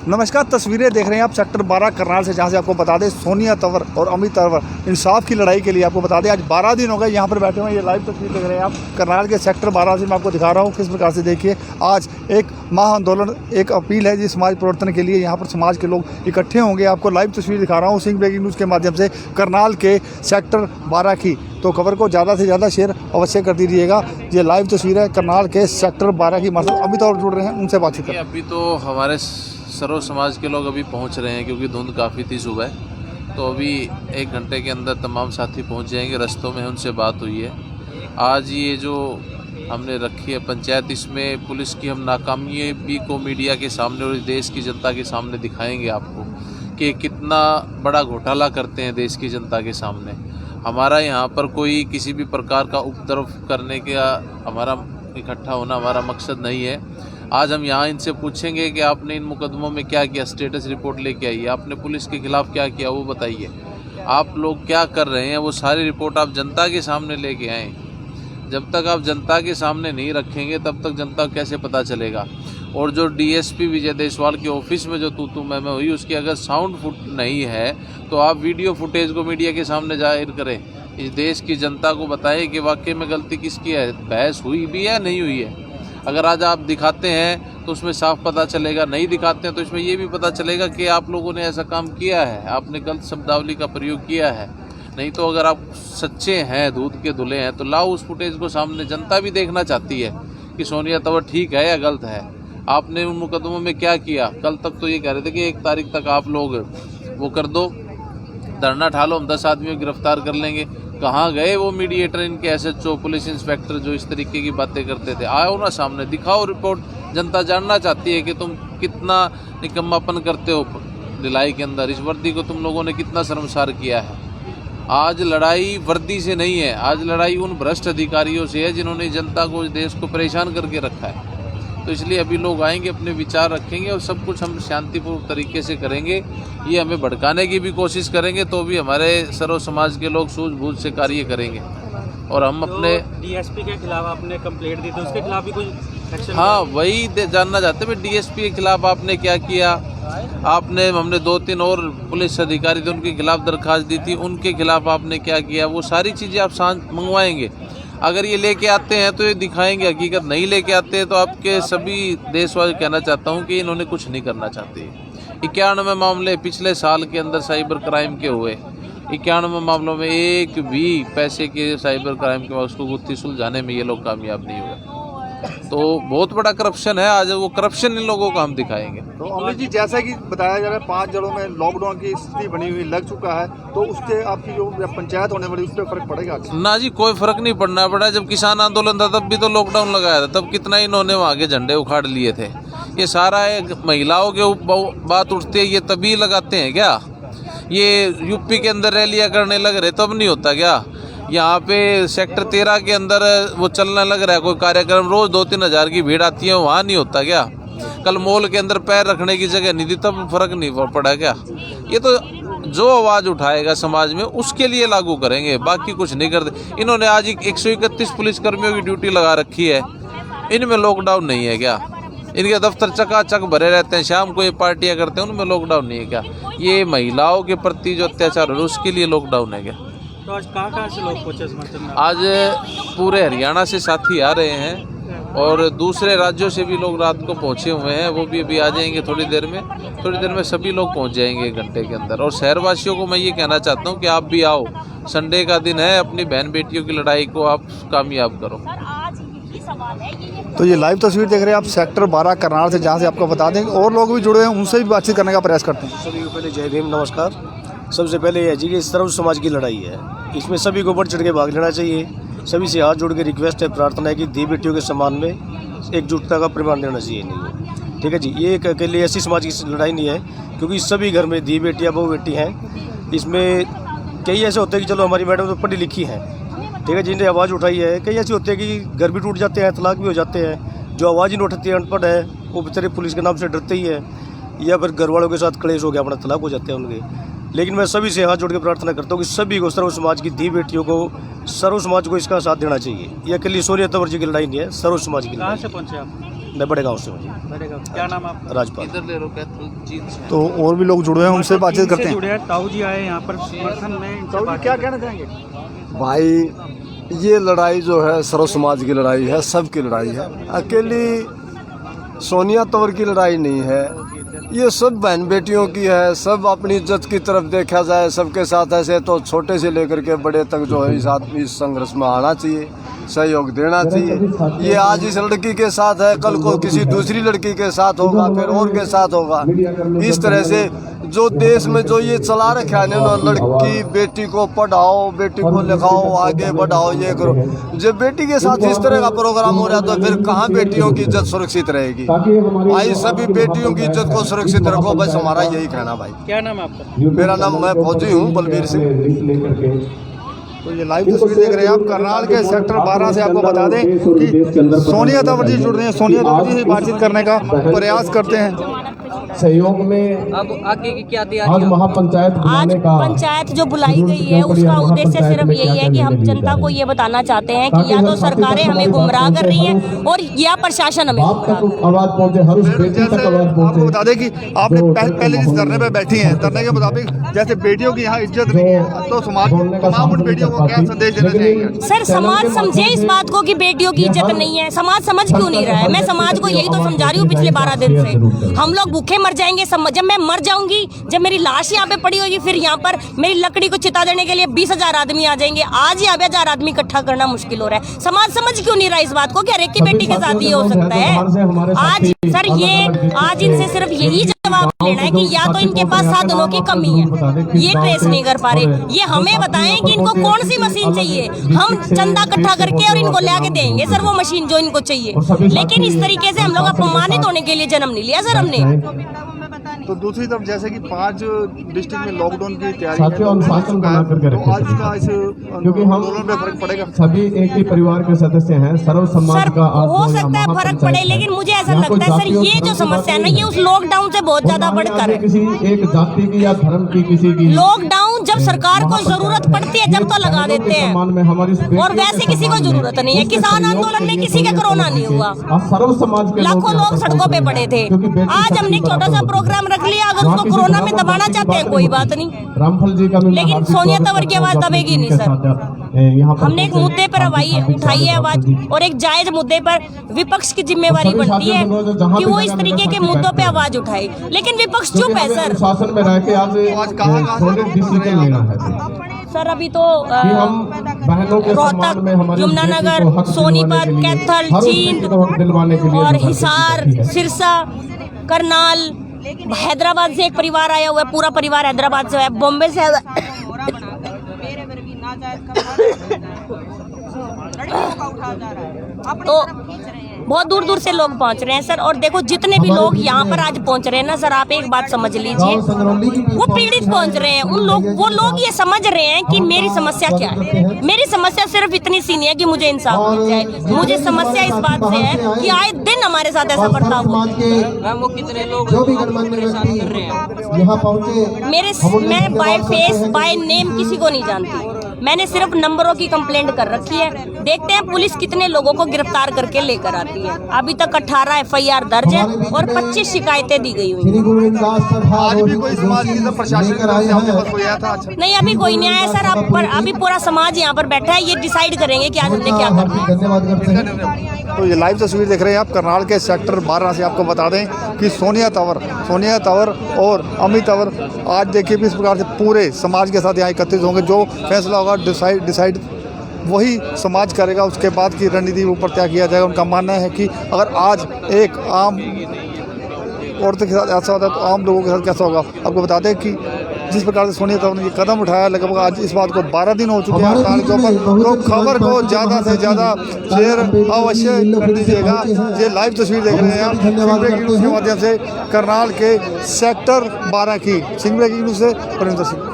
नमस्कार, तस्वीरें देख रहे हैं आप सेक्टर 12 करनाल से, जहां से आपको बता दें सोनिया तंवर और अमित तंवर इंसाफ की लड़ाई के लिए आपको बता दें आज 12 दिन हो गए यहाँ पर बैठे हुए हैं। ये लाइव तस्वीर देख रहे हैं आप करनाल के सेक्टर 12 से। मैं आपको दिखा रहा हूँ किस प्रकार से। देखिए, आज एक महा-आंदोलन, एक अपील है जी समाज परिवर्तन के लिए। यहाँ पर समाज के लोग इकट्ठे होंगे। आपको लाइव तस्वीर दिखा रहा हूँ सिंह ब्रेकिंग न्यूज़ के माध्यम से करनाल के सेक्टर 12 की। तो खबर को ज़्यादा से ज़्यादा शेयर अवश्य कर दीजिएगा। ये लाइव तस्वीर है करनाल के सेक्टर 12 की। मतलब अमित और जुड़ रहे हैं, उनसे बातचीत करें। अभी तो हमारे सर्व समाज के लोग अभी पहुंच रहे हैं, क्योंकि धुंध काफ़ी थी सुबह। तो अभी 1 घंटे के अंदर तमाम साथी पहुंच जाएंगे। रस्तों में उनसे बात हुई है। आज ये जो हमने रखी है पंचायत, इसमें पुलिस की हम नाकामी भी को मीडिया के सामने और देश की जनता के सामने दिखाएंगे आपको कि कितना बड़ा घोटाला करते हैं देश की जनता के सामने। हमारा यहाँ पर कोई किसी भी प्रकार का उपद्रव करने का हमारा इकट्ठा होना हमारा मकसद नहीं है। आज हम यहाँ इनसे पूछेंगे कि आपने इन मुकदमों में क्या किया, स्टेटस रिपोर्ट लेके आइए। आपने पुलिस के खिलाफ क्या किया वो बताइए। आप लोग क्या कर रहे हैं वो सारी रिपोर्ट आप जनता के सामने लेके आएँ। जब तक आप जनता के सामने नहीं रखेंगे तब तक जनता को कैसे पता चलेगा। और जो डीएसपी विजय देशवाल के ऑफिस में जो तू मैं हुई, उसकी अगर साउंड फुट नहीं है तो आप वीडियो फुटेज को मीडिया के सामने जाहिर करें। इस देश की जनता को बताएं कि वाकई में गलती किसकी है, बहस हुई भी है नहीं हुई है। अगर आज आप दिखाते हैं तो उसमें साफ पता चलेगा, नहीं दिखाते हैं तो इसमें ये भी पता चलेगा कि आप लोगों ने ऐसा काम किया है, आपने गलत शब्दावली का प्रयोग किया है। नहीं तो अगर आप सच्चे हैं, दूध के धुले हैं, तो लाओ उस फुटेज को सामने। जनता भी देखना चाहती है कि सोनिया तंवर ठीक है या गलत है। आपने उन मुकदमों में क्या किया। कल तक तो ये कह रहे थे कि 1 तारीख तक आप लोग वो कर दो, धरना ठालो, हम 10 आदमियों को गिरफ्तार कर लेंगे। कहाँ गए वो मीडिएटर, इनके एसएचओ, पुलिस इंस्पेक्टर जो इस तरीके की बातें करते थे। आओ ना सामने, दिखाओ रिपोर्ट। जनता जानना चाहती है कि तुम कितना निकम्मापन करते हो ढिलाई के अंदर। इस वर्दी को तुम लोगों ने कितना शर्मसार किया है। आज लड़ाई वर्दी से नहीं है, आज लड़ाई उन भ्रष्ट अधिकारियों से है जिन्होंने जनता को, देश को परेशान करके रखा है। तो इसलिए अभी लोग आएंगे, अपने विचार रखेंगे और सब कुछ हम शांतिपूर्ण तरीके से करेंगे। ये हमें भड़काने की भी कोशिश करेंगे तो भी हमारे सर्व समाज के लोग सूझबूझ से कार्य करेंगे। और हम अपने डीएसपी के खिलाफ आपने कंप्लेंट दी थी, उसके खिलाफ भी कोई एक्शन? हाँ, वही जानना चाहते हैं डीएसपी के खिलाफ आपने क्या किया। हमने 2-3 और पुलिस अधिकारी थे, उनके खिलाफ दरखास्त दी थी, उनके खिलाफ आपने क्या किया। वो सारी चीज़ें आप सांझ मंगवाएंगे। अगर ये लेके आते हैं तो ये दिखाएंगे, हकीकत नहीं लेके आते हैं तो आपके सभी देशवासी कहना चाहता हूँ कि इन्होंने कुछ नहीं करना चाहते। 91 मामले पिछले साल के अंदर साइबर क्राइम के हुए। 91 मामलों में एक भी पैसे के साइबर क्राइम के बाद उसको गुत्थी सुलझाने में ये लोग कामयाब नहीं हुए। तो बहुत बड़ा करप्शन है। आज वो करप्शन इन लोगों को हम दिखाएंगे। तो अमित जी, जैसा कि बताया जा रहा है 5 जिलों में लॉकडाउन की स्थिति बनी हुई लग चुका है, तो उससे आपकी जो पंचायत होने वाली उस पर फर्क पड़ेगा? ना जी, कोई फर्क नहीं पड़ना पड़ा। जब किसान आंदोलन था तब भी तो लॉकडाउन लगाया था, तब कितना इन्होंने वहाँ के झंडे उखाड़ लिए थे। ये सारा एक महिलाओं के बात उठती है, ये तभी लगाते हैं क्या? ये यूपी के अंदर रैलियाँ करने लग रहे तब नहीं होता क्या? यहाँ पे सेक्टर 13 के अंदर वो चलने लग रहा है कोई कार्यक्रम, रोज 2-3 हज़ार की भीड़ आती है, वहाँ नहीं होता क्या? कल मॉल के अंदर पैर रखने की जगह नहीं थी, तब फर्क नहीं पड़ा क्या? ये तो जो आवाज़ उठाएगा समाज में उसके लिए लागू करेंगे, बाकी कुछ नहीं करते। इन्होंने आज 131 पुलिसकर्मियों की ड्यूटी लगा रखी है, इनमें लॉकडाउन नहीं है क्या? इनके दफ्तर चकाचक भरे रहते हैं, शाम को ये पार्टियाँ करते हैं, उनमें लॉकडाउन नहीं है क्या? ये महिलाओं के प्रति जो अत्याचार हो रहा है उसके लिए लॉकडाउन है क्या? तो आज कहाँ से लोग पहुँचे समर्थन में? आज पूरे हरियाणा से साथी आ रहे हैं और दूसरे राज्यों से भी लोग रात को पहुंचे हुए हैं। वो भी अभी आ जाएंगे थोड़ी देर में सभी लोग पहुंच जाएंगे 1 घंटे के अंदर। और शहरवासियों को मैं ये कहना चाहता हूं कि आप भी आओ, संडे का दिन है, अपनी बहन बेटियों की लड़ाई को आप कामयाब करो। तो ये लाइव तस्वीर देख रहे हैं आप सेक्टर 12 करनाल से, जहाँ से आपको बता दें और लोग भी जुड़े हैं, उनसे भी बातचीत करने का प्रयास करते हैं। सभी को पहले जय भीम, नमस्कार। सबसे पहले ये जी कि सर्व समाज की लड़ाई है, इसमें सभी को बढ़ चढ़ के भाग लेना चाहिए। सभी से हाथ जोड़ के रिक्वेस्ट है, प्रार्थना है कि दी बेटियों के सम्मान में एकजुटता का प्रमाण देना चाहिए। नहीं, ठीक है जी, ये एक अकेले ऐसी समाज की लड़ाई नहीं है, क्योंकि सभी घर में दी बेटियाँ बहु बेटी हैं। इसमें कई ऐसे होते हैं कि चलो हमारी मैडम तो पढ़ी लिखी हैं, ठीक है, जिन्हें आवाज़ उठाई है। कई ऐसे होते हैं कि घर भी टूट जाते हैं, तलाक भी हो जाते हैं। जो आवाज़ ही नहीं उठाती है, अनपढ़ है, वो बेचारे पुलिस के नाम से डरते ही है, या फिर घर वालों के साथ क्लेश हो गया, अपना तलाक हो जाते हैं उनके। लेकिन मैं सभी से हाथ जोड़ के प्रार्थना करता हूँ कि सभी को, सर्व समाज की दी बेटियों को, सर्व समाज को इसका साथ देना चाहिए। यह अकेली सोनिया तंवर जी की लड़ाई नहीं है, सर्व समाज की। कहाँ से पहुँचे आप? मैं बड़े गांव से हूँ जी। क्या नाम आपका? राजपाल। इधर ले लो कैथल जींस तो और भी लोग जुड़े हैं, उनसे बातचीत करते हैं। जुड़े हैं ताऊ जी आए यहाँ पर समर्थन में, इनसे बात- क्या कहना चाहेंगे? भाई ये लड़ाई जो है सर्व समाज की लड़ाई है, सबकी लड़ाई है, अकेली सोनिया तंवर की लड़ाई नहीं है, ये सब बहन बेटियों की है। सब अपनी इज्जत की तरफ देखा जाए सबके साथ ऐसे तो छोटे से लेकर के बड़े तक जो है इस संघर्ष में आना चाहिए, सहयोग देना चाहिए। ये आज इस लड़की के साथ है, कल को किसी दूसरी लड़की के साथ होगा, फिर और के साथ होगा। इस तरह से जो देश में जो ये चला रखा है ना, लड़की बेटी को पढ़ाओ, बेटी को लिखाओ, आगे बढ़ाओ, ये करो। जब बेटी के साथ इस तरह का प्रोग्राम हो रहा है तो फिर कहाँ बेटियों की इज्जत सुरक्षित रहेगी? भाई सभी बेटियों की इज्जत को सुरक्षित रखो, बस हमारा यही कहना भाई। क्या नाम है आपका? मेरा नाम, मैं फौजी हूँ, बलबीर सिंह। तो ये लाइव तस्वीर देख रहे हैं आप करनाल के सेक्टर 12 से। आपको बता दें कि सोनिया तंवर जी जुड़ रहे हैं, सोनिया तंवर जी से बातचीत करने का प्रयास करते हैं। सहयोग में अब आगे की क्या आज तैयारी? महापंचायत आज बुलाने का पंचायत जो बुलाई गई है उसका उद्देश्य सिर्फ यही है कि हम जनता को ये बताना चाहते हैं कि या तो सरकारें हमें गुमराह कर रही हैं और या प्रशासन हमें बाप गुमराह कर तक आवाज पहुंचे, हर उस बेटी जैसे तक आवाज आपको पहुंचे। बता दें कि आपने पहले जिस धरने पे बैठी हैं, धरने के मुताबिक जैसे बेटियों की यहाँ इज्जत नहीं है, तो समाज तमाम उन बेटियों को क्या संदेश देना चाहेंगे? सर समाज समझे इस बात को कि बेटियों की इज्जत नहीं है। समाज समझ क्यों नहीं रहा है? मैं समाज को यही तो समझा रही हूँ पिछले 12 दिन से। हम लोग भूखे मर जाएंगे, जब मैं मर जाऊंगी, जब मेरी लाश यहाँ पे पड़ी होगी, फिर यहाँ पर मेरी लकड़ी को चिता देने के लिए 20,000 आदमी आ जाएंगे। आज ही 10,000 आदमी इकट्ठा करना मुश्किल हो रहा है। समाज समझ क्यों नहीं रहा इस बात को कि हर एक की बेटी के साथ ये हो सकता है? आज सर ये आज इनसे सिर्फ यही जवाब लेना है कि या तो इनके पास साधनों की कमी है, ये ट्रेस नहीं कर पा रहे, ये हमें बताएं कि इनको कौन सी मशीन चाहिए, हम चंदा इकट्ठा करके और इनको ला के देंगे सर वो मशीन जो इनको चाहिए। लेकिन इस तरीके से हम लोग अपमानित होने के लिए जन्म नहीं लिया सर हमने। तो दूसरी तरफ जैसे कि 5 डिस्ट्रिक्ट में लॉकडाउन की तैयारी है, साथियों, अनुशासन बना करके तो रखें। आज का इस क्योंकि हम आंदोलन पे फर्क पड़ेगा। सभी एक ही परिवार के सदस्य हैं, सर्व समाज सर का आज हो जो सकता है यहाँ फर्क महापंचायत पड़े, है। लेकिन मुझे ऐसा यहाँ लगता कोई है सर जाति और ये जो धर्म की समस्या है ना बात ये उस लॉकडाउन से बहुत ज्यादा और बढ़कर है। किसी एक जाति की या धर्म की किसी की लॉकडाउन जब सरकार को जरूरत पड़ती है जब तो लगा देते हैं, सम्मान में हमारी और वैसे किसी को जरूरत नहीं है। किसान आंदोलन में किसी का कोरोना नहीं हुआ, सर्व समाज के लाखों लोग सड़कों पे पड़े थे। आज हमने एक छोटा सा प्रोग्राम रख लिया, अगर उसको कोरोना में दबाना चाहते हैं कोई बात नहीं, रामफल जी का भी लेकिन सोनिया तंवर की आवाज दबेगी नहीं सर। हमने एक मुद्दे पर उठाई है आवाज, और एक जायज मुद्दे पर विपक्ष की जिम्मेवारी बनती है कि वो इस तरीके के मुद्दों पे आवाज उठाए, लेकिन विपक्ष चुप है सर। शासन में रह के आज सॉलिड डिसीजन लेना है सर अभी तो कि हम बहनों के सम्मान रोहतक, में हमारी यमुनानगर, बेटी को हक सोनीपत, दिलवाने के लिए, कैथल, हर उस जींद बेटी को हक दिलवाने के लिए और हमारी हिसार, बेटी है। सिरसा, करनाल, हैदराबाद से एक परिवार आया हुआ है, पूरा परिवार हैदराबाद से है, बॉम्बे से है। तो बहुत दूर दूर से लोग पहुंच रहे हैं सर। और देखो जितने भी लोग यहाँ पर आज पहुंच रहे हैं ना सर, आप एक बात समझ लीजिए, वो पीड़ित पहुंच रहे हैं। वो लोग ये समझ रहे हैं कि मेरी समस्या क्या है। मेरी समस्या सिर्फ इतनी सी नहीं है कि मुझे इंसाफ मिल जाए, मुझे समस्या इस बात से है कि आए दिन हमारे साथ ऐसा बर्ताव हो। वो कितने लोग यहाँ पहुँचे मैं बाय फेस बाय नेम किसी को नहीं जानती, मैंने सिर्फ नंबरों की कंप्लेंट कर रखी है। देखते हैं पुलिस कितने लोगों को गिरफ्तार करके लेकर आती है। अभी तक 18 FIR दर्ज है और 25 शिकायतें दी गई हुई हैं। आज भी कोई समाज की तरफ प्रशासन की तरफ से आपके पास कोई आया था? अच्छा, नहीं अभी कोई नहीं आया सर। अभी पूरा समाज यहाँ पर बैठा है, ये डिसाइड करेंगे कि आज हमने क्या करना है। धन्यवाद करते हैं। तो ये लाइव तस्वीर देख रहे हैं आप करनाल के सेक्टर 12 से। आपको बता दें कि सोनिया तंवर और अमित तंवर आज देखिए भी इस प्रकार से पूरे समाज के साथ यहाँ एकत्रित होंगे। जो फैसला होगा डिसाइड वही समाज करेगा, उसके बाद की रणनीति ऊपर तय किया जाएगा। उनका मानना है कि अगर आज एक आम औरतों के साथ ऐसा होता है तो आम लोगों के साथ कैसा होगा। आपको बता दें कि जिस प्रकार से सोनिया तंवर ने ये कदम उठाया, लगभग आज इस बात को 12 दिन हो चुके हैं हड़ताल के ऊपर। तो खबर को ज़्यादा से ज़्यादा शेयर अवश्य कर दीजिएगा। ये लाइव तस्वीर देख रहे हैं आप सिंह ब्रेकिंग न्यूज़ के माध्यम से करनाल के सेक्टर 12 की। सिंह ब्रेकिंग न्यूज़ से परिंदर सिंह।